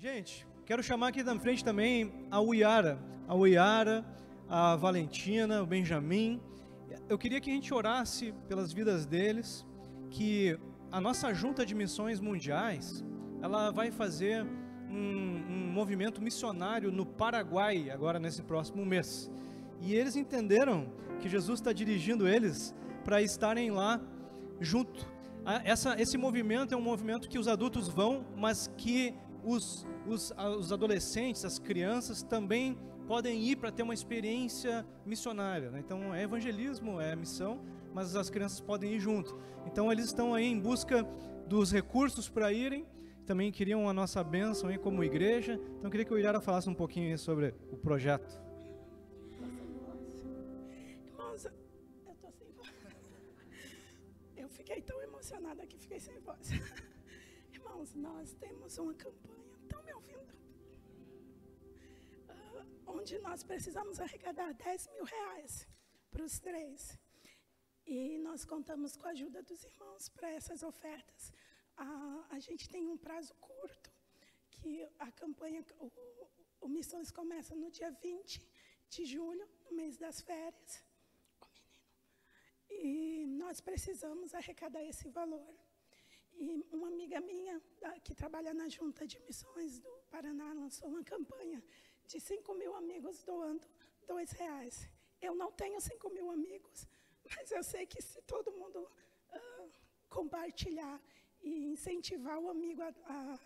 Gente, quero chamar aqui na frente também a Uiara, a Valentina, o Benjamin. Eu queria que a gente orasse pelas vidas deles, que a nossa junta de missões mundiais, ela vai fazer um movimento missionário no Paraguai, agora nesse próximo mês. E eles entenderam que Jesus está dirigindo eles para estarem lá junto. Esse movimento é um movimento que os adultos vão, mas que os adolescentes, as crianças também podem ir para ter uma experiência missionária, né? Então é evangelismo, é missão, mas as crianças podem ir junto. Então eles estão aí em busca dos recursos para irem, também queriam a nossa bênção aí como igreja. Então eu queria que o Ilhara falasse um pouquinho aí sobre o projeto. Irmãos, eu tô sem voz. Eu fiquei tão emocionada que fiquei sem voz. Irmãos, nós temos uma campanha, estão me ouvindo? Onde nós precisamos arrecadar 10 mil reais para os 3. E nós contamos com a ajuda dos irmãos para essas ofertas. A gente tem um prazo curto, que a campanha, o Missões começa no dia 20 de julho, no mês das férias. E nós precisamos arrecadar esse valor. E uma amiga minha, que trabalha na Junta de Missões do Paraná, lançou uma campanha de 5 mil amigos doando R$2. Eu não tenho 5 mil amigos, mas eu sei que se todo mundo compartilhar e incentivar o amigo a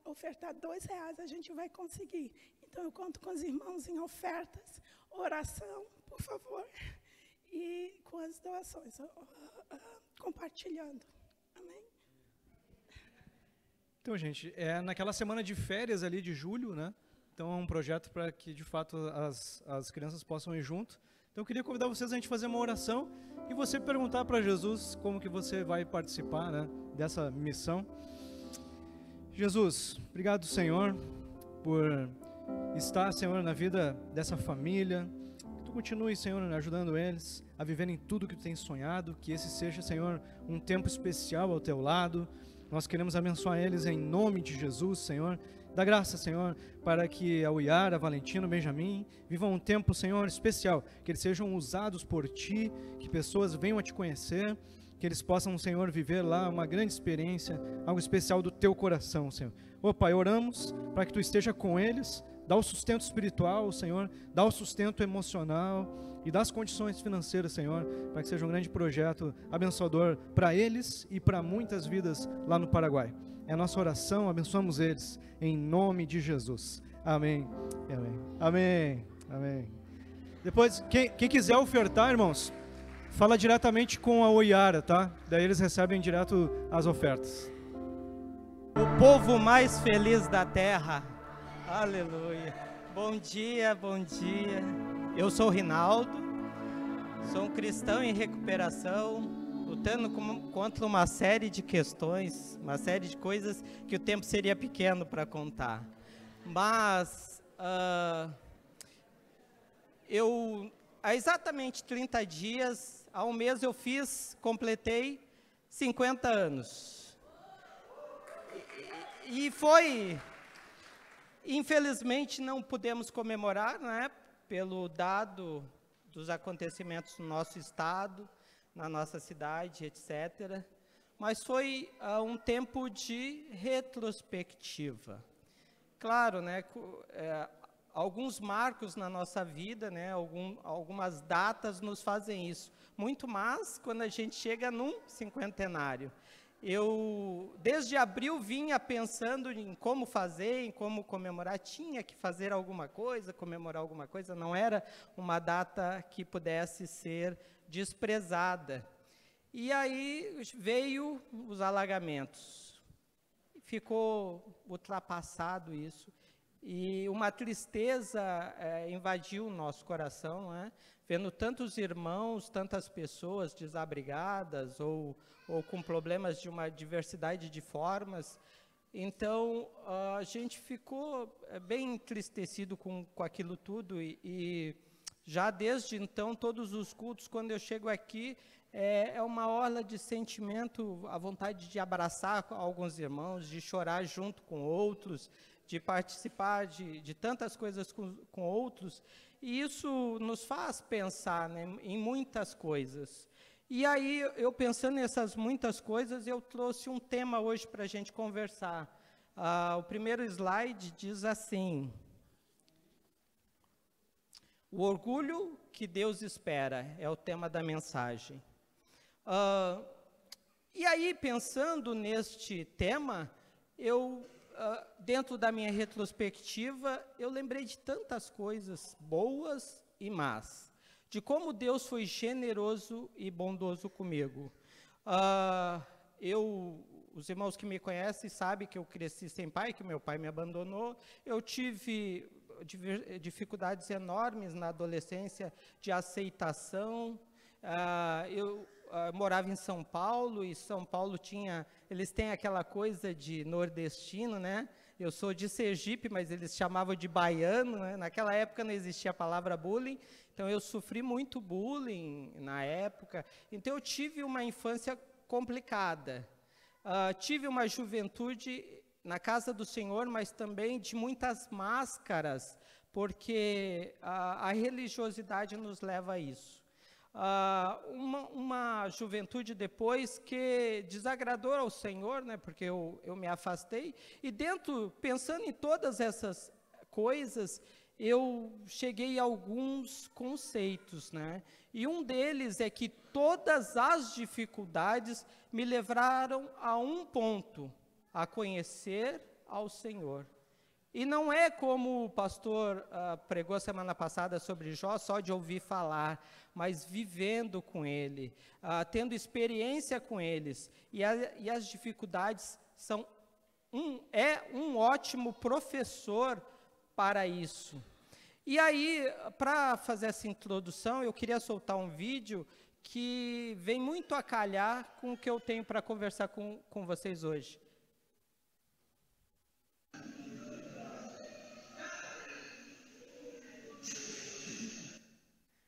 ofertar R$2, a gente vai conseguir. Então, eu conto com os irmãos em ofertas, oração, por favor, e com as doações, compartilhando. Amém? Então, gente, é naquela semana de férias ali de julho, né? Então é um projeto para que, de fato, as crianças possam ir junto. Então eu queria convidar vocês a gente fazer uma oração e você perguntar para Jesus como que você vai participar, né, dessa missão. Jesus, obrigado, Senhor, por estar, Senhor, na vida dessa família. Que Tu continue, Senhor, ajudando eles a viverem tudo que Tu tens sonhado, que esse seja, Senhor, um tempo especial ao Teu lado. Nós queremos abençoar eles em nome de Jesus, Senhor. Dá graça, Senhor, para que a Uiara, a Valentina, o Benjamin vivam um tempo, Senhor, especial, que eles sejam usados por Ti, que pessoas venham a Te conhecer, que eles possam, Senhor, viver lá uma grande experiência, algo especial do Teu coração, Senhor. Ô Pai, oramos para que Tu esteja com eles, dá o sustento espiritual, Senhor, dá o sustento emocional e dá as condições financeiras, Senhor, para que seja um grande projeto abençoador para eles e para muitas vidas lá no Paraguai. É a nossa oração, abençoamos eles, em nome de Jesus. Amém. Amém. Amém. Amém. Depois, quem quiser ofertar, irmãos, fala diretamente com a Uiara, tá? Daí eles recebem direto as ofertas. O povo mais feliz da terra. Aleluia. Bom dia, bom dia. Eu sou o Rinaldo, sou um cristão em recuperação, lutando contra uma série de questões, uma série de coisas que o tempo seria pequeno para contar. Mas há exatamente 30 dias, há um mês completei 50 anos. E foi, infelizmente não pudemos comemorar, né, pelo dado dos acontecimentos no nosso estado, na nossa cidade, etc. Mas foi um tempo de retrospectiva. Claro, né, alguns marcos na nossa vida, né, algumas datas nos fazem isso. Muito mais quando a gente chega num cinquentenário. Eu, desde abril, vinha pensando em como fazer, em como comemorar. Tinha que fazer alguma coisa, comemorar alguma coisa. Não era uma data que pudesse ser desprezada. E aí veio os alagamentos. Ficou ultrapassado isso. E uma tristeza invadiu o nosso coração, né? Vendo tantos irmãos, tantas pessoas desabrigadas ou com problemas de uma diversidade de formas. Então, a gente ficou bem entristecido com aquilo tudo e já desde então, todos os cultos, quando eu chego aqui, é uma orla de sentimento, a vontade de abraçar alguns irmãos, de chorar junto com outros, de participar de tantas coisas com outros, e isso nos faz pensar, né, em muitas coisas. E aí, eu pensando nessas muitas coisas, eu trouxe um tema hoje para a gente conversar. O primeiro slide diz assim: o orgulho que Deus espera é o tema da mensagem. E aí, pensando neste tema, dentro da minha retrospectiva, eu lembrei de tantas coisas boas e más, de como Deus foi generoso e bondoso comigo. Os irmãos que me conhecem sabem que eu cresci sem pai, que meu pai me abandonou. Eu tive dificuldades enormes na adolescência de aceitação. Eu morava em São Paulo, e São Paulo eles têm aquela coisa de nordestino, né? Eu sou de Sergipe, mas eles chamavam de baiano, né? Naquela época não existia a palavra bullying, então eu sofri muito bullying na época. Então eu tive uma infância complicada. Tive uma juventude na casa do Senhor, mas também de muitas máscaras, porque a religiosidade nos leva a isso. Uma juventude depois que desagradou ao Senhor, né, porque eu me afastei, e pensando em todas essas coisas, eu cheguei a alguns conceitos, né, e um deles é que todas as dificuldades me levaram a um ponto: a conhecer ao Senhor. E não é como o pastor pregou semana passada sobre Jó, só de ouvir falar, mas vivendo com ele, tendo experiência com eles. E as dificuldades são um ótimo professor para isso. E aí, para fazer essa introdução, eu queria soltar um vídeo que vem muito a calhar com o que eu tenho para conversar com vocês hoje.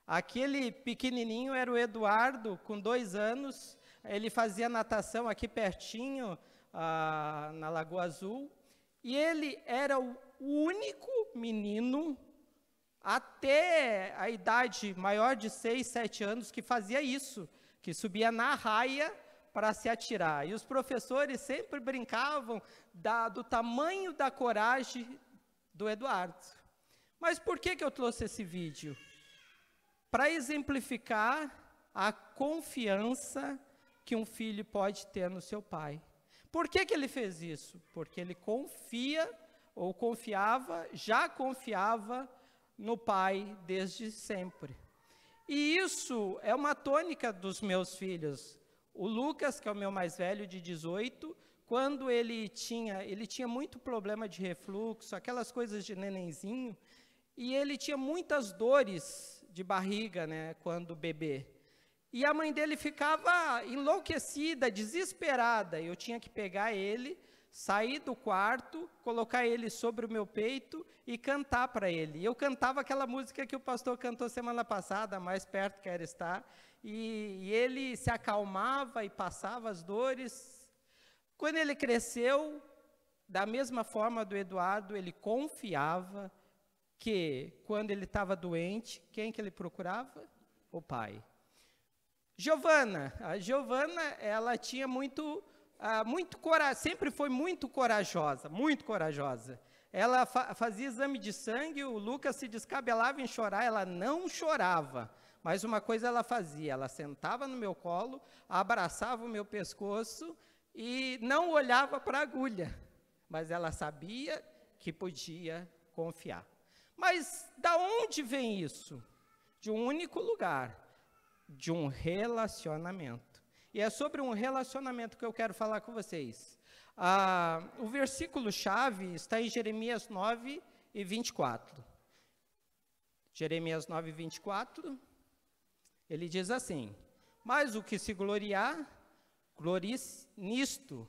Aquele pequenininho era o Eduardo, com 2 anos, ele fazia natação aqui pertinho, na Lagoa Azul, e ele era o único menino, até a idade maior de 6, 7 anos, que fazia isso, que subia na raia para se atirar. E os professores sempre brincavam do tamanho da coragem do Eduardo. Mas por que eu trouxe esse vídeo? Para exemplificar a confiança que um filho pode ter no seu pai. Por que ele fez isso? Porque ele já confiava no pai desde sempre. E isso é uma tônica dos meus filhos. O Lucas, que é o meu mais velho, de 18, quando ele tinha muito problema de refluxo, aquelas coisas de nenenzinho, e ele tinha muitas dores de barriga, né, quando bebê. E a mãe dele ficava enlouquecida, desesperada. Eu tinha que pegar ele, sair do quarto, colocar ele sobre o meu peito e cantar para ele. E eu cantava aquela música que o pastor cantou semana passada, Mais Perto Quero Estar, e ele se acalmava e passava as dores. Quando ele cresceu, da mesma forma do Eduardo, ele confiava que quando ele estava doente, quem que ele procurava? O pai. A Giovana, ela tinha sempre foi muito corajosa, muito corajosa. Ela fazia exame de sangue, o Lucas se descabelava em chorar, ela não chorava, mas uma coisa ela fazia: ela sentava no meu colo, abraçava o meu pescoço e não olhava para a agulha, mas ela sabia que podia confiar. Mas da onde vem isso? De um único lugar, de um relacionamento. E é sobre um relacionamento que eu quero falar com vocês. O versículo-chave está em Jeremias 9 e 24. Jeremias 9 e 24, ele diz assim: mas o que se gloriar, glorie-se nisto,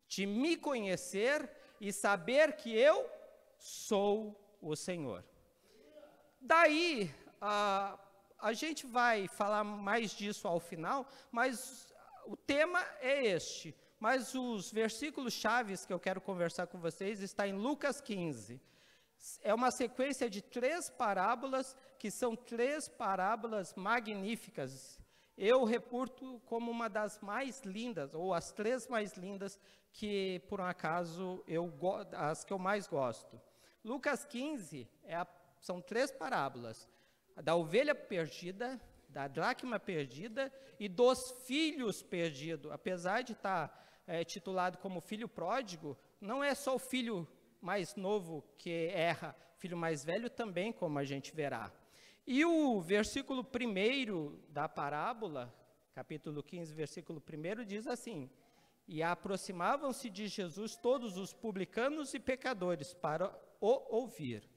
de me conhecer e saber que eu sou o Senhor. Daí, a gente vai falar mais disso ao final, mas o tema é este. Mas os versículos chaves que eu quero conversar com vocês está em Lucas 15. É uma sequência de 3 parábolas, que são 3 parábolas magníficas. Eu reputo como uma das mais lindas, ou as 3 mais lindas, que por um acaso as que eu mais gosto. Lucas 15 são 3 parábolas: a da ovelha perdida, da dracma perdida e dos filhos perdidos. Apesar de estar titulado como filho pródigo, não é só o filho mais novo que erra, o filho mais velho também, como a gente verá. E o versículo 1 da parábola, capítulo 15, versículo 1, diz assim: e aproximavam-se de Jesus todos os publicanos e pecadores para o ouvir.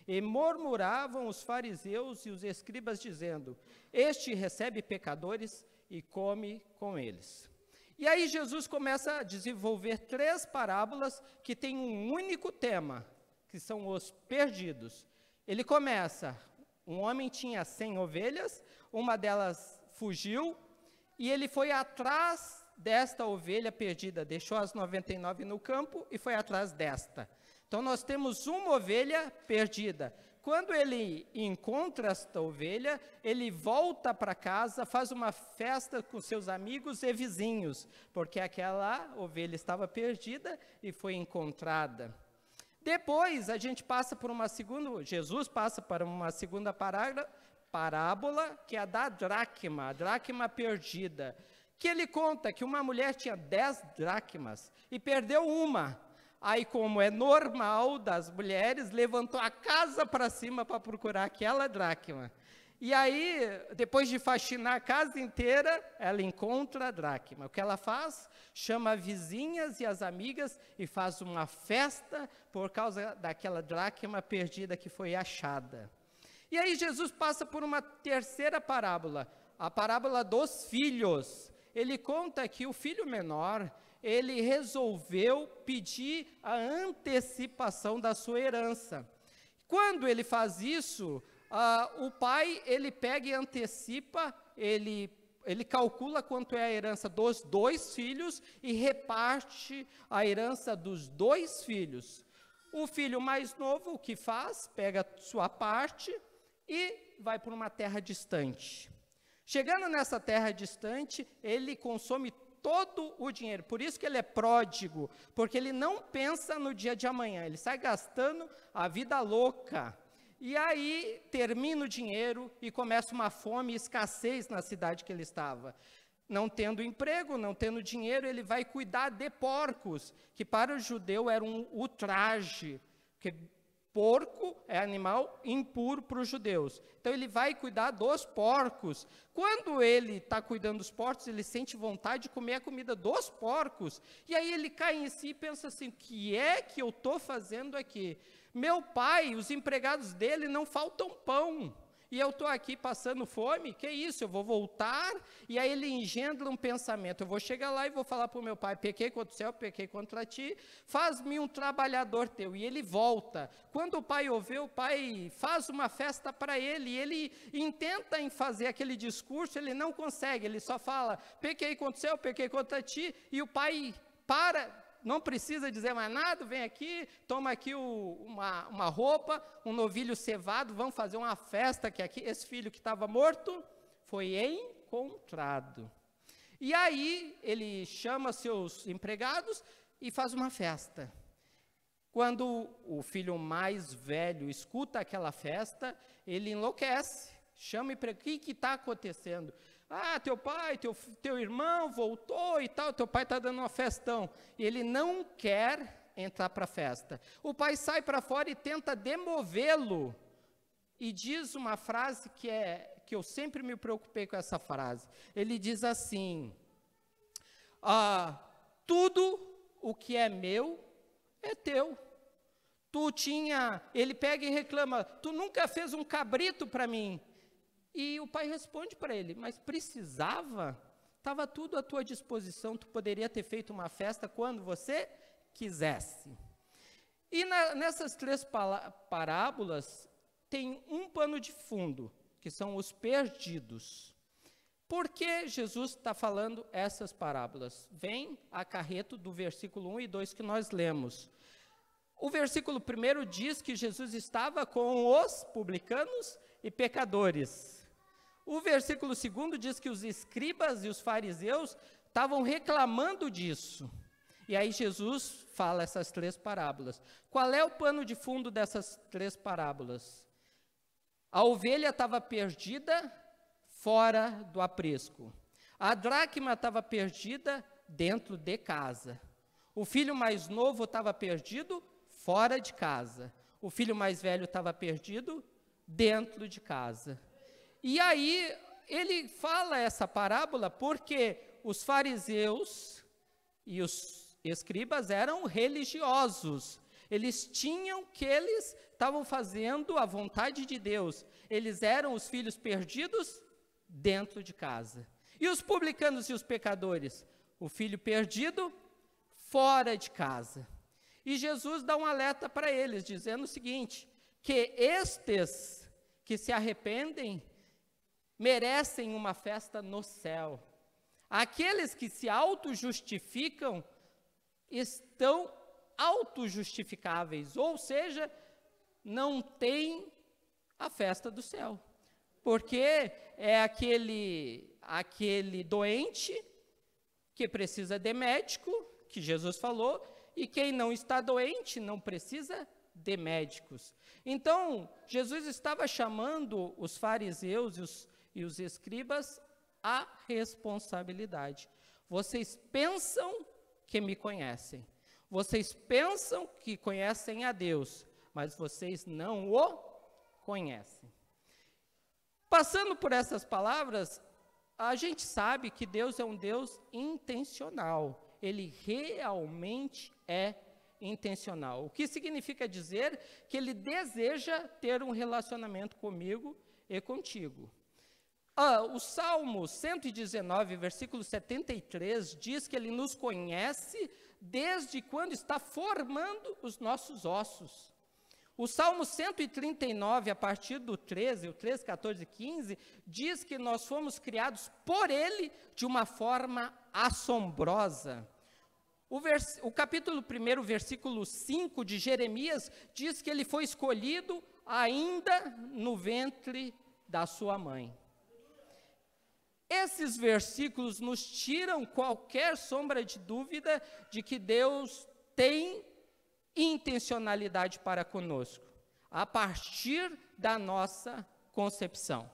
E murmuravam os fariseus e os escribas, dizendo: este recebe pecadores e come com eles. E aí Jesus começa a desenvolver 3 parábolas que têm um único tema, que são os perdidos. Ele começa: um homem tinha 100 ovelhas, uma delas fugiu, e ele foi atrás desta ovelha perdida, deixou as 99 no campo e foi atrás desta. Então nós temos uma ovelha perdida. Quando ele encontra esta ovelha, ele volta para casa, faz uma festa com seus amigos e vizinhos, porque aquela ovelha estava perdida e foi encontrada. Depois a gente passa por Jesus passa para uma segunda parábola, que é a da dracma, a dracma perdida, que ele conta que uma mulher tinha 10 dracmas e perdeu uma. Aí, como é normal das mulheres, levantou a casa para cima para procurar aquela dracma. E aí, depois de faxinar a casa inteira, ela encontra a dracma. O que ela faz? Chama as vizinhas e as amigas e faz uma festa por causa daquela dracma perdida que foi achada. E aí Jesus passa por uma terceira parábola, a parábola dos filhos. Ele conta que o filho menor, ele resolveu pedir a antecipação da sua herança. Quando ele faz isso, o pai, ele pega e antecipa, ele calcula quanto é a herança dos 2 filhos e reparte a herança dos 2 filhos. O filho mais novo, o que faz? Pega sua parte e vai para uma terra distante. Chegando nessa terra distante, ele consome todo o dinheiro. Por isso que ele é pródigo, porque ele não pensa no dia de amanhã, ele sai gastando a vida louca. E aí termina o dinheiro e começa uma fome e escassez na cidade que ele estava. Não tendo emprego, não tendo dinheiro, ele vai cuidar de porcos, que para o judeu era um ultraje, porque porco é animal impuro para os judeus. Então ele vai cuidar dos porcos. Quando ele está cuidando dos porcos, ele sente vontade de comer a comida dos porcos. E aí ele cai em si e pensa assim: o que é que eu estou fazendo aqui? Meu pai, os empregados dele não faltam pão. E eu estou aqui passando fome, que isso, eu vou voltar, e aí ele engendra um pensamento: eu vou chegar lá e vou falar para o meu pai, pequei contra o céu, pequei contra ti, faz-me um trabalhador teu. E ele volta. Quando o pai ouve, o pai faz uma festa para ele, e ele intenta em fazer aquele discurso, ele não consegue, ele só fala, pequei contra o céu, pequei contra ti, e o pai para. Não precisa dizer mais nada, vem aqui, toma aqui uma roupa, um novilho cevado, vamos fazer uma festa, que aqui esse filho que estava morto foi encontrado. E aí ele chama seus empregados e faz uma festa. Quando o filho mais velho escuta aquela festa, ele enlouquece, chama e pergunta: o que está acontecendo? Ah, teu pai, teu irmão voltou e tal, teu pai está dando uma festão. E ele não quer entrar para a festa. O pai sai para fora e tenta demovê-lo. E diz uma frase que eu sempre me preocupei com essa frase. Ele diz assim: tudo o que é meu é teu. Ele pega e reclama: tu nunca fez um cabrito para mim. E o pai responde para ele: mas precisava? Estava tudo à tua disposição, tu poderia ter feito uma festa quando você quisesse. E nessas 3 parábolas tem um pano de fundo, que são os perdidos. Por que Jesus está falando essas parábolas? Vem a carreto do versículo 1 e 2 que nós lemos. O versículo 1 diz que Jesus estava com os publicanos e pecadores. O versículo 2 diz que os escribas e os fariseus estavam reclamando disso. E aí Jesus fala essas 3 parábolas. Qual é o pano de fundo dessas 3 parábolas? A ovelha estava perdida fora do aprisco. A dracma estava perdida dentro de casa. O filho mais novo estava perdido fora de casa. O filho mais velho estava perdido dentro de casa. E aí ele fala essa parábola porque os fariseus e os escribas eram religiosos. Eles tinham que eles estavam fazendo a vontade de Deus. Eles eram os filhos perdidos dentro de casa. E os publicanos e os pecadores? O filho perdido fora de casa. E Jesus dá um alerta para eles, dizendo o seguinte, que estes que se arrependem merecem uma festa no céu. Aqueles que se auto-justificam estão auto-justificáveis, ou seja, não têm a festa do céu. Porque é aquele doente que precisa de médico, que Jesus falou, e quem não está doente não precisa de médicos. Então, Jesus estava chamando os fariseus e os escribas à responsabilidade. Vocês pensam que me conhecem, vocês pensam que conhecem a Deus, mas vocês não o conhecem. Passando por essas palavras, a gente sabe que Deus é um Deus intencional. Ele realmente é intencional. O que significa dizer que Ele deseja ter um relacionamento comigo e contigo. O Salmo 119, versículo 73, diz que Ele nos conhece desde quando está formando os nossos ossos. O Salmo 139, a partir do 13, o 13, 14 e 15, diz que nós fomos criados por Ele de uma forma assombrosa. O capítulo 1, versículo 5 de Jeremias, diz que ele foi escolhido ainda no ventre da sua mãe. Esses versículos nos tiram qualquer sombra de dúvida de que Deus tem intencionalidade para conosco, a partir da nossa concepção.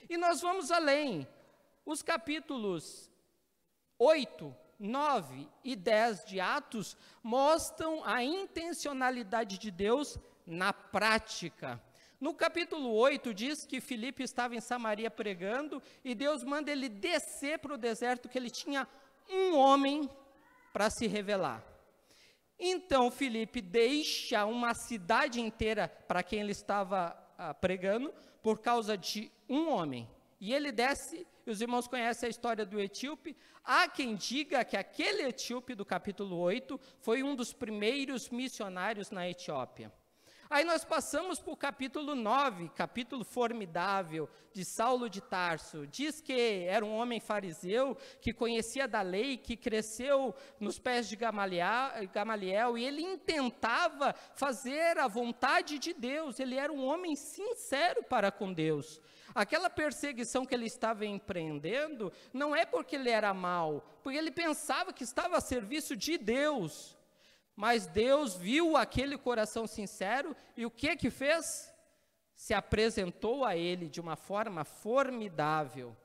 E nós vamos além. Os capítulos 8, 9 e 10 de Atos mostram a intencionalidade de Deus na prática. No capítulo 8 diz que Filipe estava em Samaria pregando e Deus manda ele descer para o deserto, que ele tinha um homem para se revelar. Então Filipe deixa uma cidade inteira para quem ele estava pregando por causa de um homem. E ele desce, e os irmãos conhecem a história do etíope. Há quem diga que aquele etíope do capítulo 8 foi um dos primeiros missionários na Etiópia. Aí nós passamos para o capítulo 9, capítulo formidável de Saulo de Tarso. Diz que era um homem fariseu, que conhecia da lei, que cresceu nos pés de Gamaliel, e ele intentava fazer a vontade de Deus. Ele era um homem sincero para com Deus. Aquela perseguição que ele estava empreendendo não é porque ele era mau, porque ele pensava que estava a serviço de Deus. Mas Deus viu aquele coração sincero e o que fez? Se apresentou a ele de uma forma formidável.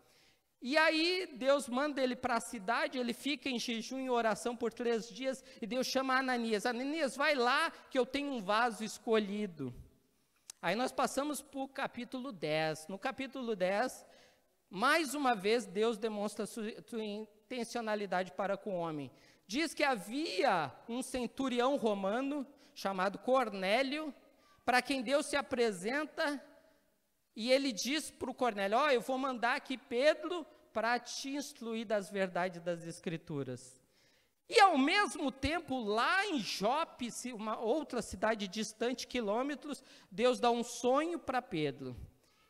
E aí Deus manda ele para a cidade, ele fica em jejum e oração por 3 dias, e Deus chama Ananias. Ananias, vai lá que eu tenho um vaso escolhido. Aí nós passamos para o capítulo 10. No capítulo 10, mais uma vez Deus demonstra sua intencionalidade para com o homem. Diz que havia um centurião romano chamado Cornélio, para quem Deus se apresenta, e ele diz para o Cornélio, eu vou mandar aqui Pedro para te instruir das verdades das Escrituras. E ao mesmo tempo, lá em Jope, uma outra cidade distante, quilômetros, Deus dá um sonho para Pedro.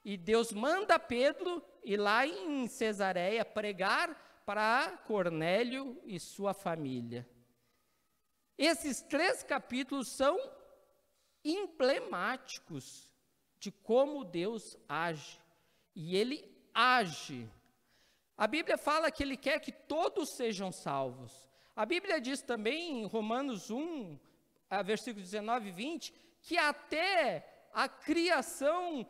e Deus manda Pedro ir lá em Cesareia pregar para Cornélio e sua família. Esses 3 capítulos são emblemáticos de como Deus age. E Ele age. A Bíblia fala que Ele quer que todos sejam salvos. A Bíblia diz também em Romanos 1, versículos 19 e 20, que até a criação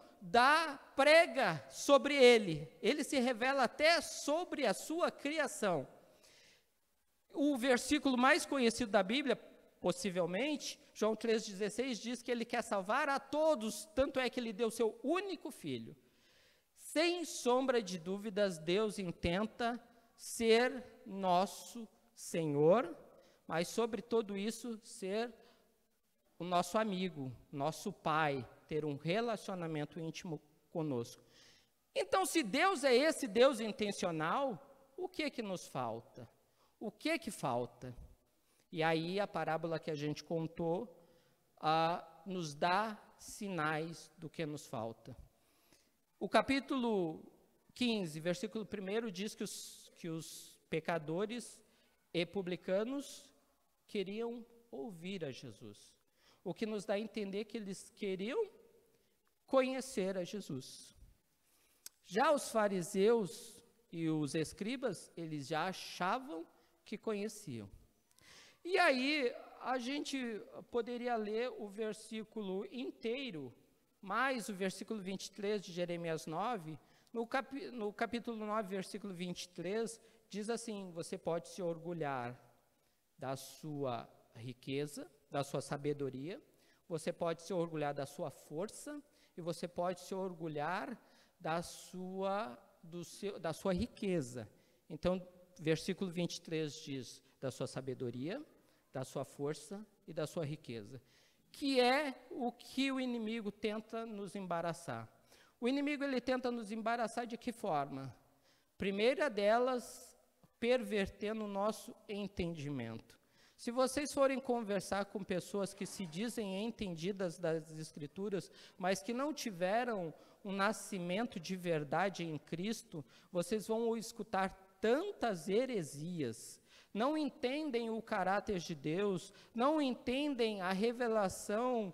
prega sobre Ele. Ele se revela até sobre a sua criação. O versículo mais conhecido da Bíblia, possivelmente, João 3,16, diz que Ele quer salvar a todos, tanto é que Ele deu seu único Filho. Sem sombra de dúvidas, Deus intenta ser nosso Senhor, mas sobre tudo isso, ser o nosso amigo, nosso Pai, ter um relacionamento íntimo conosco. Então, se Deus é esse Deus intencional, o que nos falta? O que falta? E aí a parábola que a gente contou nos dá sinais do que nos falta. O capítulo 15, versículo 1 diz que os pecadores e publicanos queriam ouvir a Jesus. O que nos dá a entender que eles queriam conhecer a Jesus. Já os fariseus e os escribas, eles já achavam que conheciam. E aí, a gente poderia ler o versículo inteiro, mais o versículo 23 de Jeremias 9, no capítulo 9, versículo 23, diz assim: você pode se orgulhar da sua riqueza, da sua sabedoria, você pode se orgulhar da sua força, e você pode se orgulhar da sua riqueza. Então, versículo 23 diz da sua sabedoria, da sua força e da sua riqueza, que é o que o inimigo tenta nos embaraçar. O inimigo, ele tenta nos embaraçar de que forma? Primeira delas, pervertendo o nosso entendimento. Se vocês forem conversar com pessoas que se dizem entendidas das Escrituras, mas que não tiveram um nascimento de verdade em Cristo, vocês vão escutar tantas heresias, não entendem o caráter de Deus, não entendem a revelação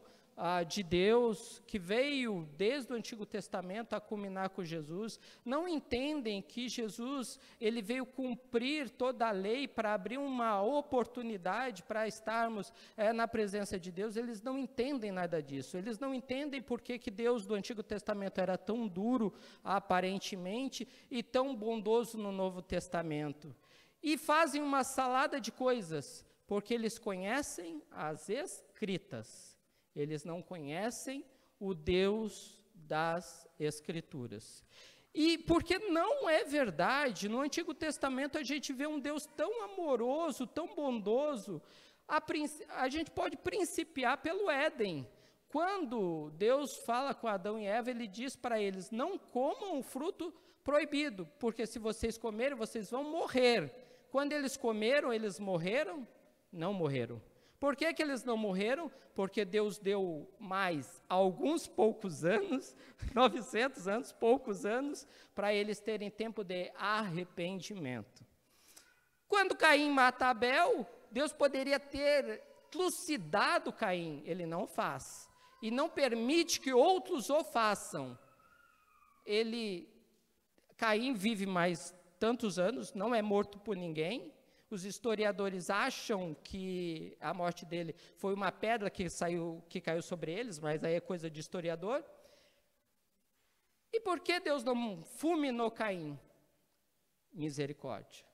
de Deus, que veio desde o Antigo Testamento a culminar com Jesus, não entendem que Jesus, ele veio cumprir toda a lei para abrir uma oportunidade para estarmos na presença de Deus. Eles não entendem nada disso, eles não entendem por que Deus do Antigo Testamento era tão duro, aparentemente, e tão bondoso no Novo Testamento. E fazem uma salada de coisas, porque eles conhecem as Escritas. Eles não conhecem o Deus das Escrituras. E porque não é verdade, no Antigo Testamento a gente vê um Deus tão amoroso, tão bondoso, a gente pode principiar pelo Éden. Quando Deus fala com Adão e Eva, Ele diz para eles: não comam o fruto proibido, porque se vocês comerem, vocês vão morrer. Quando eles comeram, eles morreram? Não morreram. Por que eles não morreram? Porque Deus deu mais alguns poucos anos, 900 anos, poucos anos, para eles terem tempo de arrependimento. Quando Caim mata Abel, Deus poderia ter trucidado Caim, Ele não faz, e não permite que outros o façam. Caim vive mais tantos anos, não é morto por ninguém. Os historiadores acham que a morte dele foi uma pedra que caiu sobre eles, mas aí é coisa de historiador. E por que Deus não fulminou Caim? Misericórdia.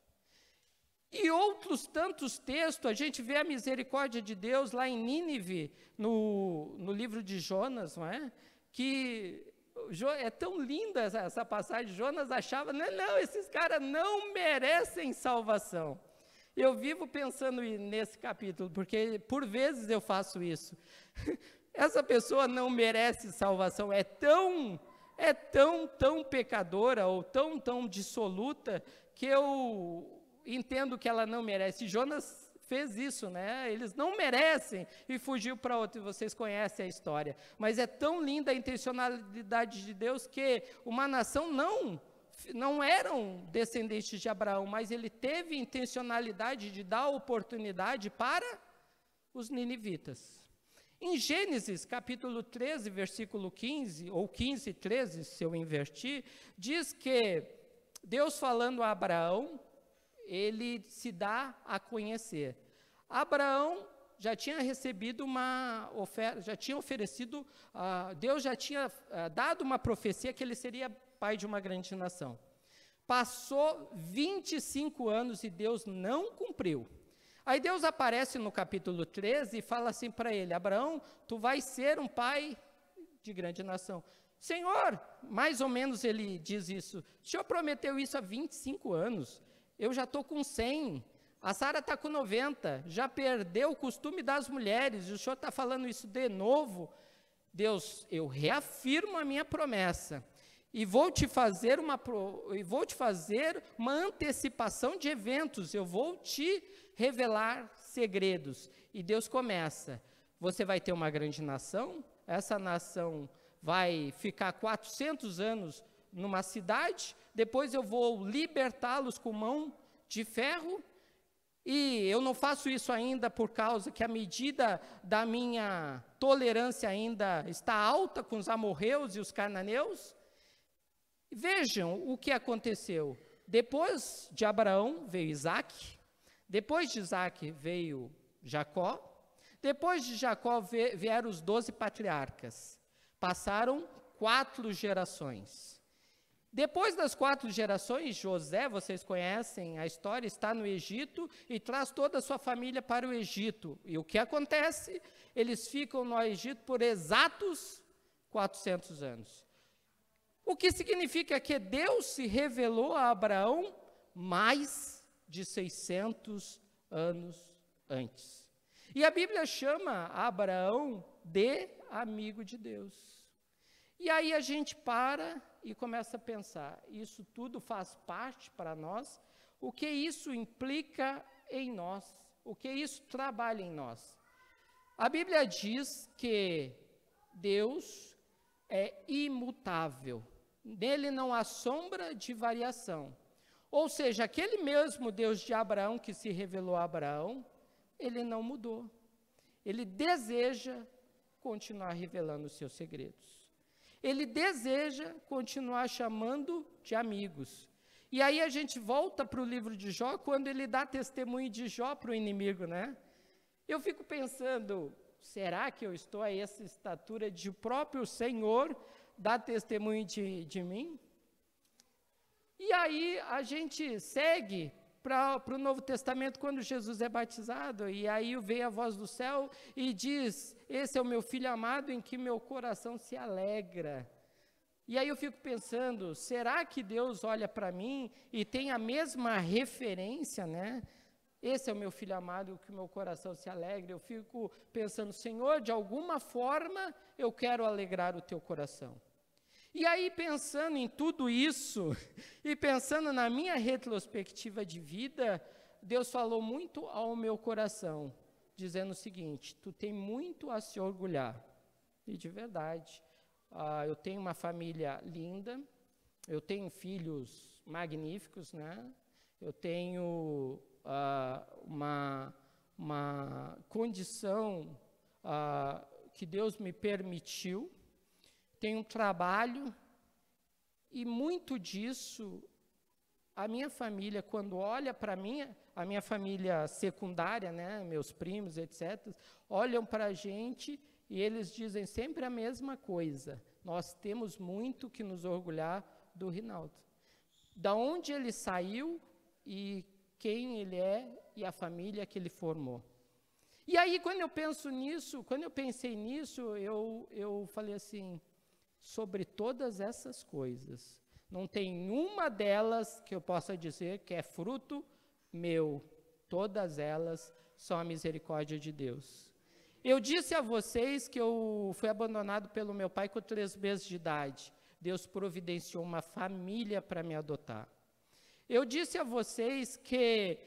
E outros tantos textos, a gente vê a misericórdia de Deus lá em Nínive, no livro de Jonas, não é? Que é tão linda essa passagem. Jonas achava, não, esses caras não merecem salvação. Eu vivo pensando nesse capítulo, porque por vezes eu faço isso. Essa pessoa não merece salvação, é tão pecadora, ou tão dissoluta, que eu entendo que ela não merece. Jonas fez isso, né? Eles não merecem e fugiu para outro, e vocês conhecem a história. Mas é tão linda a intencionalidade de Deus que uma nação não eram descendentes de Abraão, mas ele teve intencionalidade de dar oportunidade para os ninivitas. Em Gênesis, capítulo 13, versículo 15, ou 15, 13, se eu invertir, diz que Deus falando a Abraão, ele se dá a conhecer. Abraão já tinha recebido uma oferta, já tinha oferecido, Deus já tinha dado uma profecia que ele seria pai de uma grande nação. Passou 25 anos e Deus não cumpriu. Aí Deus aparece no capítulo 13 e fala assim para ele: Abraão, tu vais ser um pai de grande nação. Senhor, mais ou menos ele diz isso, o Senhor prometeu isso há 25 anos, eu já estou com 100, a Sara está com 90, já perdeu o costume das mulheres, e o Senhor está falando isso de novo. Deus, eu reafirmo a minha promessa, e vou te fazer uma antecipação de eventos, eu vou te revelar segredos. E Deus começa: você vai ter uma grande nação, essa nação vai ficar 400 anos numa cidade, depois eu vou libertá-los com mão de ferro, e eu não faço isso ainda por causa que a medida da minha tolerância ainda está alta com os amorreus e os cananeus. Vejam o que aconteceu. Depois de Abraão veio Isaac, depois de Isaac veio Jacó, depois de Jacó vieram os 12 patriarcas. Passaram 4 gerações. Depois das 4 gerações, José, vocês conhecem a história, está no Egito e traz toda a sua família para o Egito. E o que acontece? Eles ficam no Egito por exatos 400 anos. O que significa que Deus se revelou a Abraão mais de 600 anos antes. E a Bíblia chama Abraão de amigo de Deus. E aí a gente para e começa a pensar, isso tudo faz parte para nós? O que isso implica em nós? O que isso trabalha em nós? A Bíblia diz que Deus é imutável, nele não há sombra de variação. Ou seja, aquele mesmo Deus de Abraão que se revelou a Abraão, ele não mudou. Ele deseja continuar revelando os seus segredos. Ele deseja continuar chamando de amigos. E aí a gente volta para o livro de Jó, quando ele dá testemunho de Jó para o inimigo, né? Eu fico pensando, será que eu estou a essa estatura de o próprio Senhor dar testemunho de mim? E aí a gente segue para o Novo Testamento, quando Jesus é batizado, e aí vem a voz do céu e diz: esse é o meu filho amado em que meu coração se alegra. E aí eu fico pensando, será que Deus olha para mim e tem a mesma referência, né? Esse é o meu filho amado, que meu coração se alegra. Eu fico pensando, Senhor, de alguma forma eu quero alegrar o teu coração. E aí, pensando em tudo isso, e pensando na minha retrospectiva de vida, Deus falou muito ao meu coração, dizendo o seguinte: tu tem muito a se orgulhar. E de verdade, eu tenho uma família linda, eu tenho filhos magníficos, né? Eu tenho uma condição que Deus me permitiu, tenho um trabalho, e muito disso, a minha família, quando olha para mim, a minha família secundária, né, meus primos, etc., olham para a gente e eles dizem sempre a mesma coisa: nós temos muito que nos orgulhar do Rinaldo. Da onde ele saiu e quem ele é e a família que ele formou. E aí, quando eu pensei nisso, eu falei assim: sobre todas essas coisas, não tem uma delas que eu possa dizer que é fruto meu. Todas elas são a misericórdia de Deus. Eu disse a vocês que eu fui abandonado pelo meu pai com 3 meses de idade. Deus providenciou uma família para me adotar. Eu disse a vocês que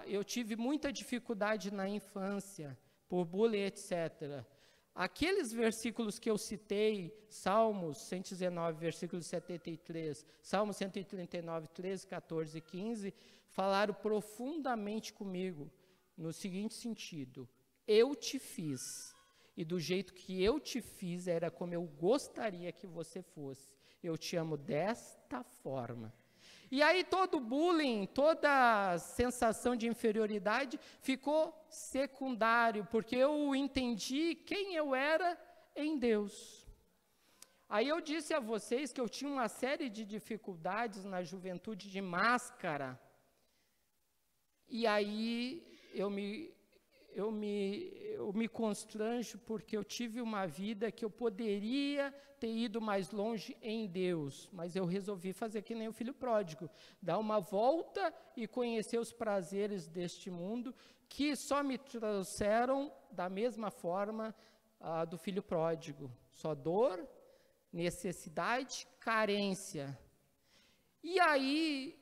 eu tive muita dificuldade na infância, por bullying, etc. Aqueles versículos que eu citei, Salmos 119, versículo 73, Salmos 139, 13, 14 e 15, falaram profundamente comigo, no seguinte sentido: eu te fiz, e do jeito que eu te fiz era como eu gostaria que você fosse. Eu te amo desta forma. E aí todo bullying, toda sensação de inferioridade ficou secundário, porque eu entendi quem eu era em Deus. Aí eu disse a vocês que eu tinha uma série de dificuldades na juventude de máscara. E aí eu me constranjo porque eu tive uma vida que eu poderia ter ido mais longe em Deus, mas eu resolvi fazer que nem o filho pródigo, dar uma volta e conhecer os prazeres deste mundo, que só me trouxeram da mesma forma do filho pródigo, só dor, necessidade, carência. E aí,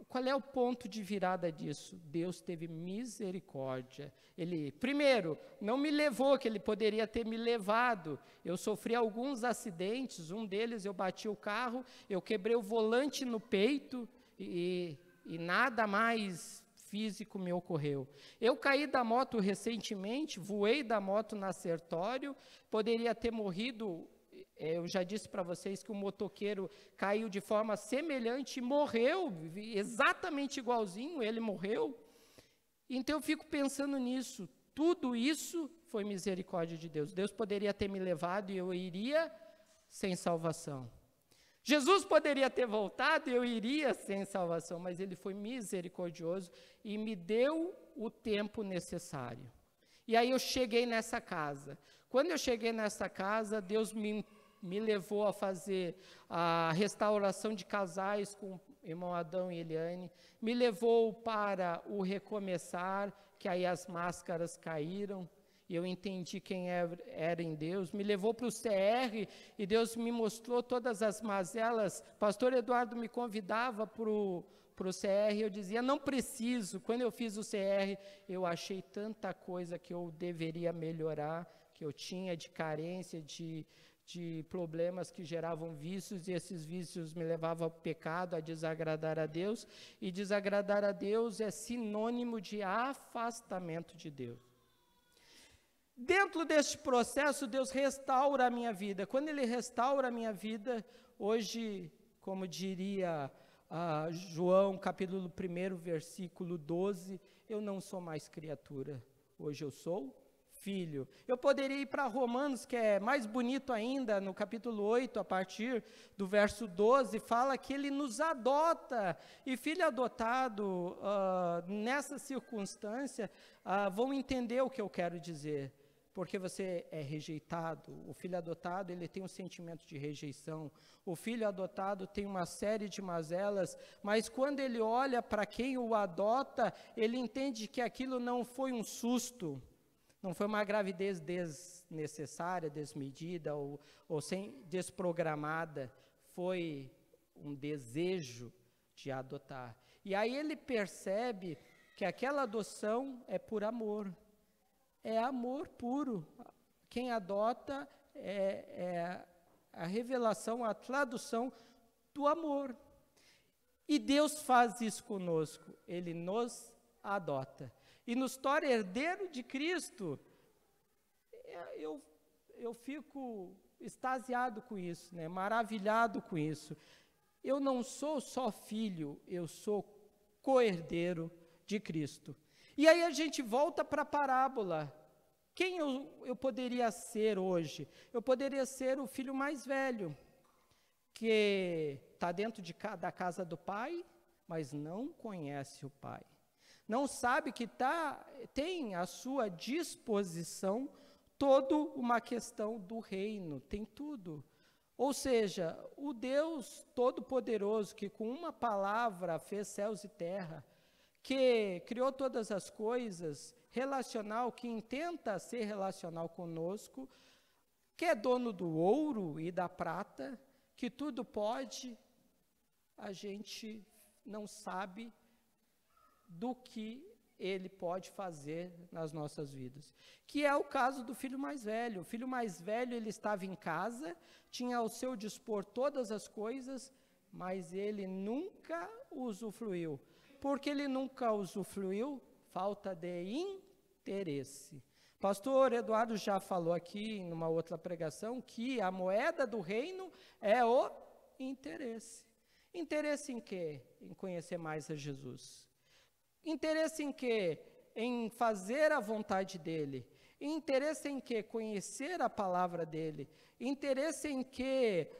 qual é o ponto de virada disso? Deus teve misericórdia. Ele, primeiro, não me levou, que ele poderia ter me levado. Eu sofri alguns acidentes, um deles eu bati o carro, eu quebrei o volante no peito e nada mais físico me ocorreu. Eu caí da moto recentemente, voei da moto na Sertório, poderia ter morrido. Eu já disse para vocês que o motoqueiro caiu de forma semelhante e morreu, exatamente igualzinho, ele morreu. Então eu fico pensando nisso, tudo isso foi misericórdia de Deus. Deus poderia ter me levado e eu iria sem salvação. Jesus poderia ter voltado e eu iria sem salvação, mas ele foi misericordioso e me deu o tempo necessário. E aí eu cheguei nessa casa. Quando eu cheguei nessa casa, Deus me levou a fazer a restauração de casais com o irmão Adão e Eliane, me levou para o recomeçar, que aí as máscaras caíram, e eu entendi quem era em Deus, me levou para o CR, e Deus me mostrou todas as mazelas. Pastor Eduardo me convidava para o CR, eu dizia, não preciso. Quando eu fiz o CR, eu achei tanta coisa que eu deveria melhorar, que eu tinha de carência, de problemas que geravam vícios, e esses vícios me levavam ao pecado, a desagradar a Deus, e desagradar a Deus é sinônimo de afastamento de Deus. Dentro deste processo, Deus restaura a minha vida. Quando Ele restaura a minha vida, hoje, como diria João, capítulo 1, versículo 12, eu não sou mais criatura, hoje eu sou filho. Eu poderia ir para Romanos, que é mais bonito ainda, no capítulo 8, a partir do verso 12, fala que ele nos adota, e filho adotado, nessa circunstância, vão entender o que eu quero dizer, porque você é rejeitado. O filho adotado, ele tem um sentimento de rejeição, o filho adotado tem uma série de mazelas, mas quando ele olha para quem o adota, ele entende que aquilo não foi um susto, não foi uma gravidez desnecessária, desmedida ou desprogramada, foi um desejo de adotar. E aí ele percebe que aquela adoção é por amor, é amor puro. Quem adota é a revelação, a tradução do amor. E Deus faz isso conosco, Ele nos adota. E nos torna herdeiro de Cristo. Eu fico extasiado com isso, né? Maravilhado com isso. Eu não sou só filho, eu sou co-herdeiro de Cristo. E aí a gente volta para a parábola. Quem eu poderia ser hoje? Eu poderia ser o filho mais velho, que está dentro da casa do pai, mas não conhece o pai. Não sabe que tem à sua disposição toda uma questão do reino, tem tudo. Ou seja, o Deus Todo-Poderoso, que com uma palavra fez céus e terra, que criou todas as coisas, relacional, que intenta ser relacional conosco, que é dono do ouro e da prata, que tudo pode, a gente não sabe do que Ele pode fazer nas nossas vidas. Que é o caso do filho mais velho. O filho mais velho, ele estava em casa, tinha ao seu dispor todas as coisas, mas ele nunca usufruiu. Porque ele nunca usufruiu? Falta de interesse. Pastor Eduardo já falou aqui, em uma outra pregação, que a moeda do reino é o interesse. Interesse em quê? Em conhecer mais a Jesus. Interesse em quê? Em fazer a vontade dEle. Interesse em quê? Conhecer a palavra dEle. Interesse em quê?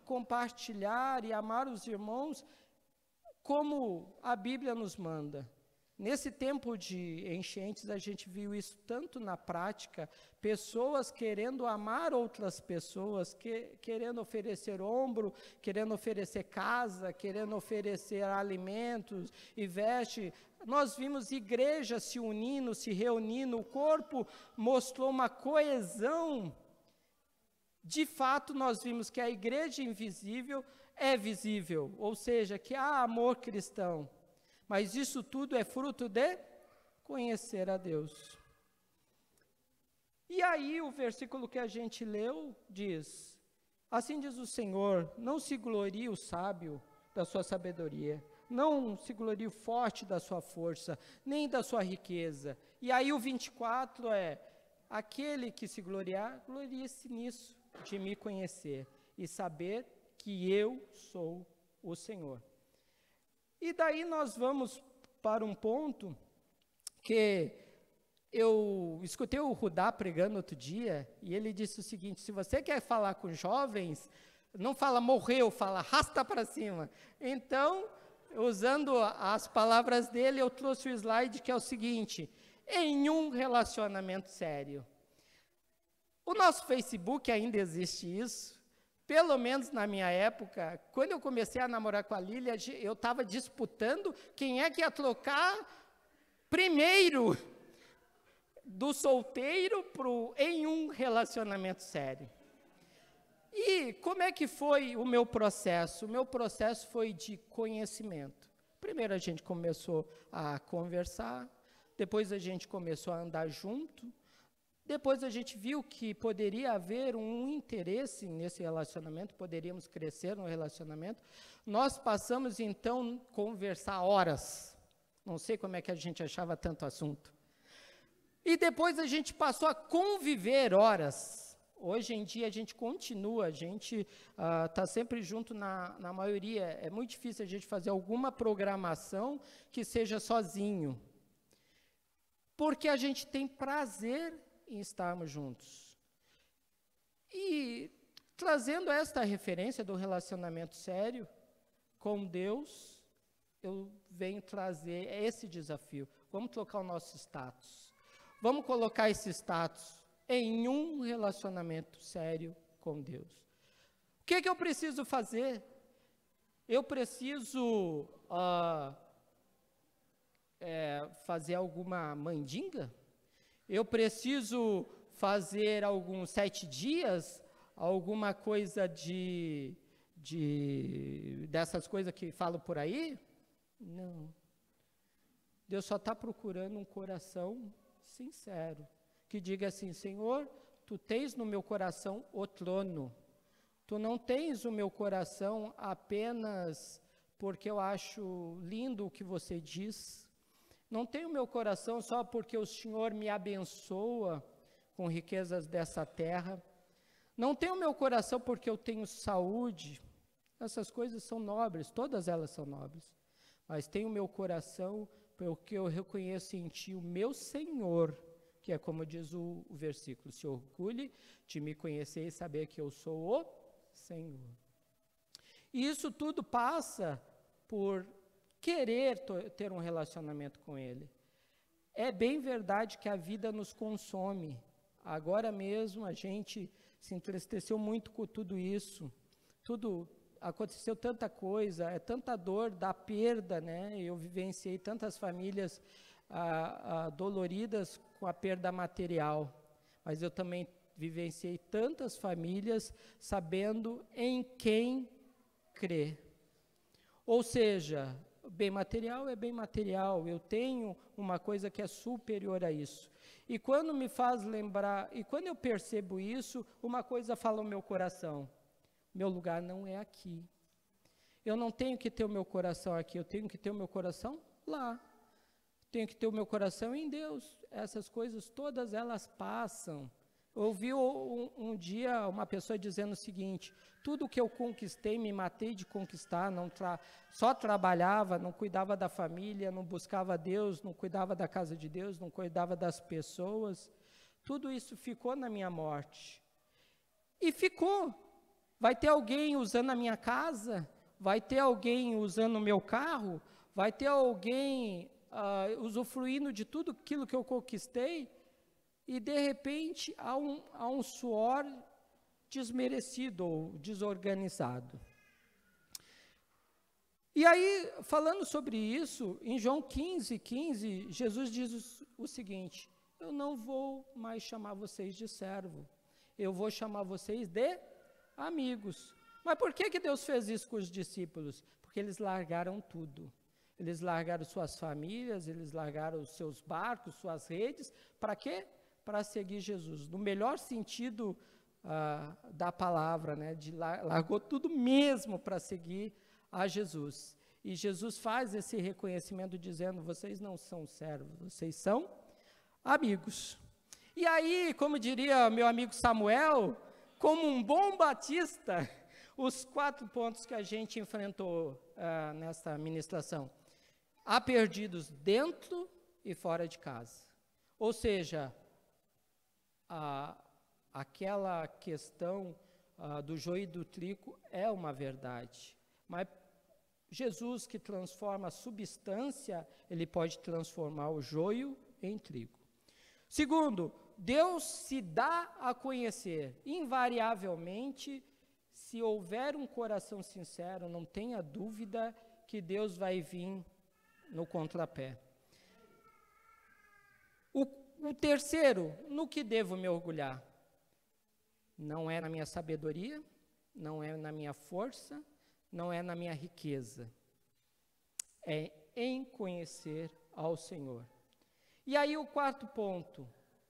Compartilhar e amar os irmãos como a Bíblia nos manda. Nesse tempo de enchentes, a gente viu isso tanto na prática, pessoas querendo amar outras pessoas, querendo oferecer ombro, querendo oferecer casa, querendo oferecer alimentos e veste. Nós vimos igrejas se unindo, se reunindo, o corpo mostrou uma coesão. De fato, nós vimos que a igreja invisível é visível, ou seja, que há amor cristão. Mas isso tudo é fruto de conhecer a Deus. E aí o versículo que a gente leu diz: assim diz o Senhor, não se glorie o sábio da sua sabedoria, não se glorie o forte da sua força, nem da sua riqueza. E aí o 24 é: aquele que se gloriar, glorie-se nisso, de me conhecer e saber que eu sou o Senhor. E daí nós vamos para um ponto que eu escutei o Rudá pregando outro dia, e ele disse o seguinte: se você quer falar com jovens, não fala morreu, fala arrasta para cima. Então, usando as palavras dele, eu trouxe o slide que é o seguinte: em um relacionamento sério. O nosso Facebook ainda existe isso. Pelo menos na minha época, quando eu comecei a namorar com a Lília, eu estava disputando quem é que ia trocar primeiro do solteiro em um relacionamento sério. E como é que foi o meu processo? O meu processo foi de conhecimento. Primeiro a gente começou a conversar, depois a gente começou a andar junto, depois a gente viu que poderia haver um interesse nesse relacionamento, poderíamos crescer no relacionamento. Nós passamos, então, a conversar horas. Não sei como é que a gente achava tanto assunto. E depois a gente passou a conviver horas. Hoje em dia a gente continua, a gente está sempre junto na maioria. É muito difícil a gente fazer alguma programação que seja sozinho. Porque a gente tem prazer em estarmos juntos. E trazendo esta referência do relacionamento sério com Deus, eu venho trazer esse desafio. Vamos trocar o nosso status. Vamos colocar esse status em um relacionamento sério com Deus. O que eu preciso fazer? Eu preciso fazer alguma mandinga? Eu preciso fazer alguns 7 dias, alguma coisa dessas coisas que falam por aí? Não. Deus só está procurando um coração sincero, que diga assim: Senhor, Tu tens no meu coração o trono. Tu não tens o meu coração apenas porque eu acho lindo o que você diz. Não tenho meu coração só porque o Senhor me abençoa com riquezas dessa terra. Não tenho meu coração porque eu tenho saúde. Essas coisas são nobres, todas elas são nobres. Mas tenho meu coração porque eu reconheço em Ti o meu Senhor, que é como diz o versículo: se orgulhe de me conhecer e saber que eu sou o Senhor. E isso tudo passa por querer ter um relacionamento com Ele. É bem verdade que a vida nos consome. Agora mesmo a gente se entristeceu muito com tudo isso. Aconteceu tanta coisa, é tanta dor da perda, né? Eu vivenciei tantas famílias doloridas com a perda material, mas eu também vivenciei tantas famílias sabendo em quem crer. Ou seja, bem material é bem material, eu tenho uma coisa que é superior a isso. E quando me faz lembrar, e quando eu percebo isso, uma coisa fala no meu coração: meu lugar não é aqui. Eu não tenho que ter o meu coração aqui, eu tenho que ter o meu coração lá. Tenho que ter o meu coração em Deus. Essas coisas, todas elas passam. Eu ouvi um dia uma pessoa dizendo o seguinte: tudo que eu conquistei, me matei de conquistar, só trabalhava, não cuidava da família, não buscava Deus, não cuidava da casa de Deus, não cuidava das pessoas. Tudo isso ficou na minha morte. E ficou. Vai ter alguém usando a minha casa, vai ter alguém usando o meu carro, vai ter alguém usufruindo de tudo aquilo que eu conquistei, e de repente há um suor desmerecido ou desorganizado. E aí, falando sobre isso, em João 15, Jesus diz o seguinte: eu não vou mais chamar vocês de servo, eu vou chamar vocês de amigos. Mas por que Deus fez isso com os discípulos? Porque eles largaram tudo. Eles largaram suas famílias, eles largaram os seus barcos, suas redes. Para quê? Para seguir Jesus. No melhor sentido da palavra, né? Largou tudo mesmo para seguir a Jesus. E Jesus faz esse reconhecimento dizendo: vocês não são servos, vocês são amigos. E aí, como diria meu amigo Samuel, como um bom batista, os 4 pontos que a gente enfrentou nesta ministração: há perdidos dentro e fora de casa. Ou seja, aquela questão do joio e do trigo é uma verdade, mas Jesus, que transforma a substância, ele pode transformar o joio em trigo. Segundo, Deus se dá a conhecer. Invariavelmente, se houver um coração sincero, não tenha dúvida que Deus vai vir no contrapé. O terceiro, no que devo me orgulhar? Não é na minha sabedoria, não é na minha força, não é na minha riqueza. É em conhecer ao Senhor. E aí o 4º ponto,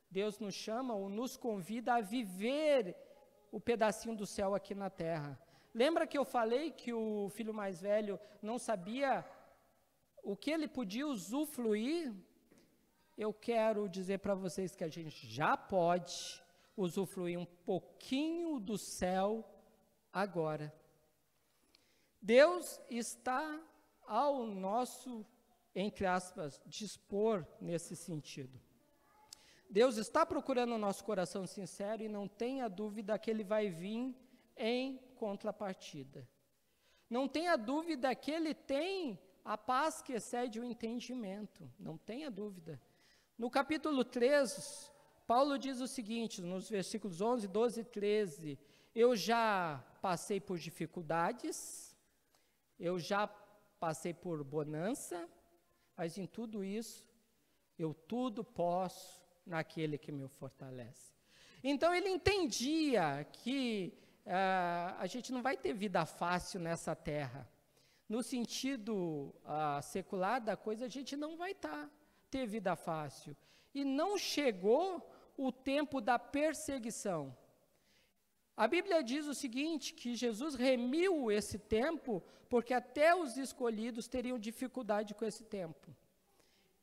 Deus nos chama ou nos convida a viver o pedacinho do céu aqui na terra. Lembra que eu falei que o filho mais velho não sabia o que ele podia usufruir? Eu quero dizer para vocês que a gente já pode usufruir um pouquinho do céu agora. Deus está ao nosso, entre aspas, dispor nesse sentido. Deus está procurando o nosso coração sincero e não tenha dúvida que Ele vai vir em contrapartida. Não tenha dúvida que Ele tem a paz que excede o entendimento. Não tenha dúvida. No capítulo 3, Paulo diz o seguinte, nos versículos 11, 12 e 13: eu já passei por dificuldades, eu já passei por bonança, mas em tudo isso, eu tudo posso naquele que me fortalece. Então ele entendia que a gente não vai ter vida fácil nessa terra. No sentido secular da coisa, a gente não vai ter vida fácil. E não chegou o tempo da perseguição. A Bíblia diz o seguinte, que Jesus remiu esse tempo, porque até os escolhidos teriam dificuldade com esse tempo.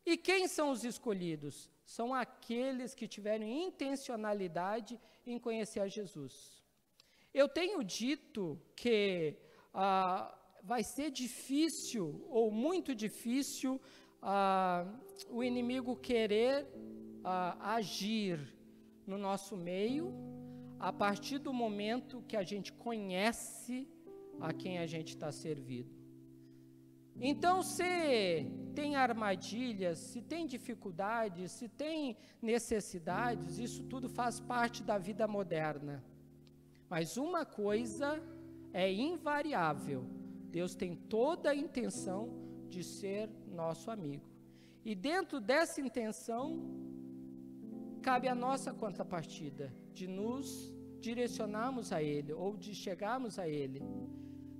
E quem são os escolhidos? São aqueles que tiveram intencionalidade em conhecer a Jesus. Eu tenho dito que vai ser difícil, ou muito difícil, o inimigo querer agir no nosso meio, a partir do momento que a gente conhece a quem a gente está servindo. Então, se tem armadilhas, se tem dificuldades, se tem necessidades, isso tudo faz parte da vida moderna. Mas uma coisa é invariável: Deus tem toda a intenção de ser nosso amigo. E dentro dessa intenção, cabe a nossa contrapartida, de nos direcionarmos a Ele, ou de chegarmos a Ele.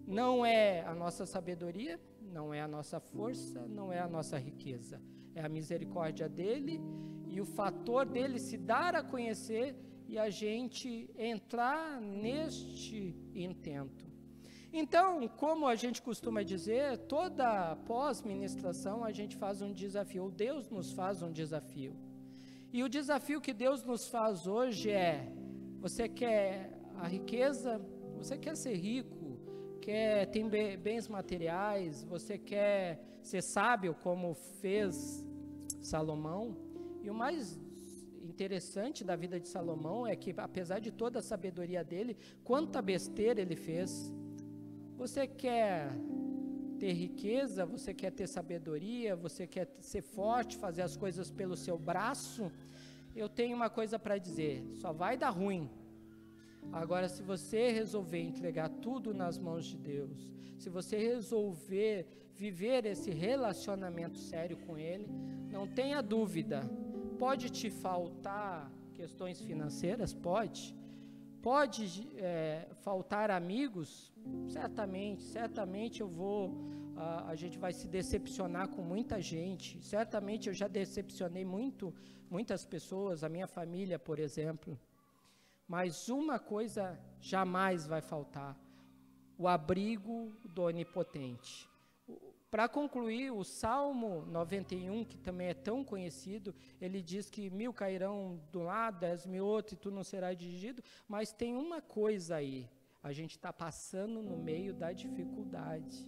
Não é a nossa sabedoria, não é a nossa força, não é a nossa riqueza, é a misericórdia dele e o fator dele se dar a conhecer e a gente entrar neste intento. Então, como a gente costuma dizer, toda pós-ministração a gente faz um desafio, ou Deus nos faz um desafio. E o desafio que Deus nos faz hoje é: você quer a riqueza? Você quer ser rico? Tem bens materiais? Você quer ser sábio como fez Salomão? E o mais interessante da vida de Salomão é que, apesar de toda a sabedoria dele, quanta besteira ele fez. Você quer ter riqueza? Você quer ter sabedoria? Você quer ser forte, fazer as coisas pelo seu braço? Eu tenho uma coisa para dizer: só vai dar ruim. Agora, se você resolver entregar tudo nas mãos de Deus, se você resolver viver esse relacionamento sério com Ele, não tenha dúvida, pode te faltar questões financeiras? Pode faltar amigos? Certamente a gente vai se decepcionar com muita gente, certamente eu já decepcionei muitas pessoas, a minha família, por exemplo. Mas uma coisa jamais vai faltar: o abrigo do Onipotente. Para concluir, o Salmo 91, que também é tão conhecido, ele diz que 1000 cairão de um lado, 10.000 outro, e tu não serás dirigido. Mas tem uma coisa aí: a gente está passando no meio da dificuldade.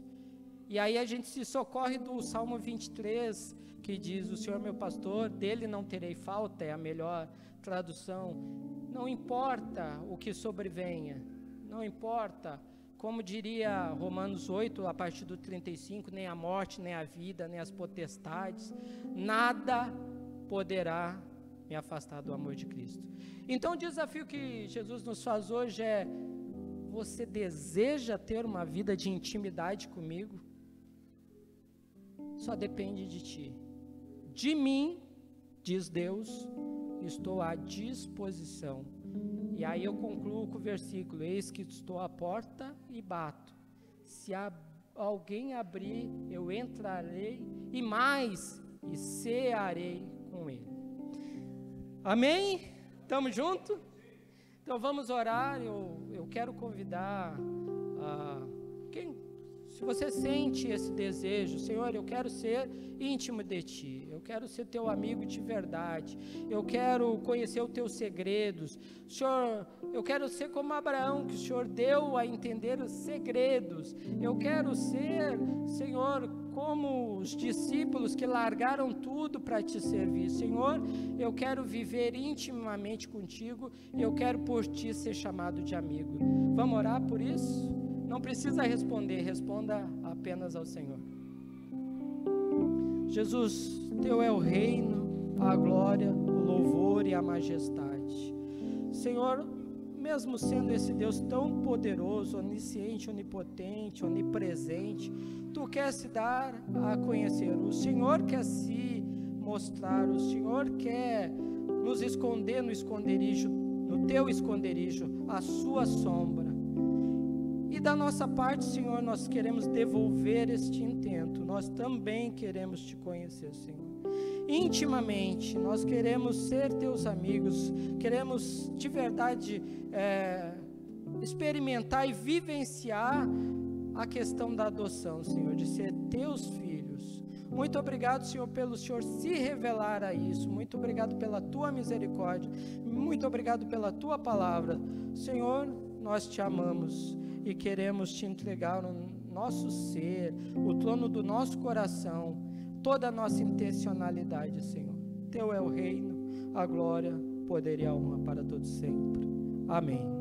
E aí a gente se socorre do Salmo 23, que diz: o Senhor meu pastor, dele não terei falta, é a melhor tradução. Não importa o que sobrevenha, não importa, como diria Romanos 8, a partir do 35, nem a morte, nem a vida, nem as potestades, nada poderá me afastar do amor de Cristo. Então o desafio que Jesus nos faz hoje é: você deseja ter uma vida de intimidade comigo? Só depende de ti. De mim, diz Deus, estou à disposição. E aí eu concluo com o versículo: eis que estou à porta e bato. Se alguém abrir, eu entrarei e cearei com ele. Amém? Estamos juntos? Então vamos orar. Eu quero convidar se você sente esse desejo: Senhor, eu quero ser íntimo de Ti, eu quero ser Teu amigo de verdade, eu quero conhecer os Teus segredos, Senhor, eu quero ser como Abraão, que o Senhor deu a entender os segredos, eu quero ser, Senhor, como os discípulos que largaram tudo para Te servir. Senhor, eu quero viver intimamente contigo, eu quero por Ti ser chamado de amigo. Vamos orar por isso? Não precisa responder, responda apenas ao Senhor. Jesus, Teu é o reino, a glória, o louvor e a majestade. Senhor, mesmo sendo esse Deus tão poderoso, onisciente, onipotente, onipresente, Tu quer se dar a conhecer. O Senhor quer se mostrar, o Senhor quer nos esconder no esconderijo, no Teu esconderijo, a Sua sombra. E da nossa parte, Senhor, nós queremos devolver este intento. Nós também queremos Te conhecer, Senhor. Intimamente, nós queremos ser Teus amigos. Queremos, de verdade, experimentar e vivenciar a questão da adoção, Senhor, de ser Teus filhos. Muito obrigado, Senhor, pelo Senhor se revelar a isso. Muito obrigado pela Tua misericórdia. Muito obrigado pela Tua palavra. Senhor, nós Te amamos e queremos Te entregar o nosso ser, o trono do nosso coração, toda a nossa intencionalidade, Senhor. Teu é o reino, a glória, o poder e a honra para todos sempre. Amém.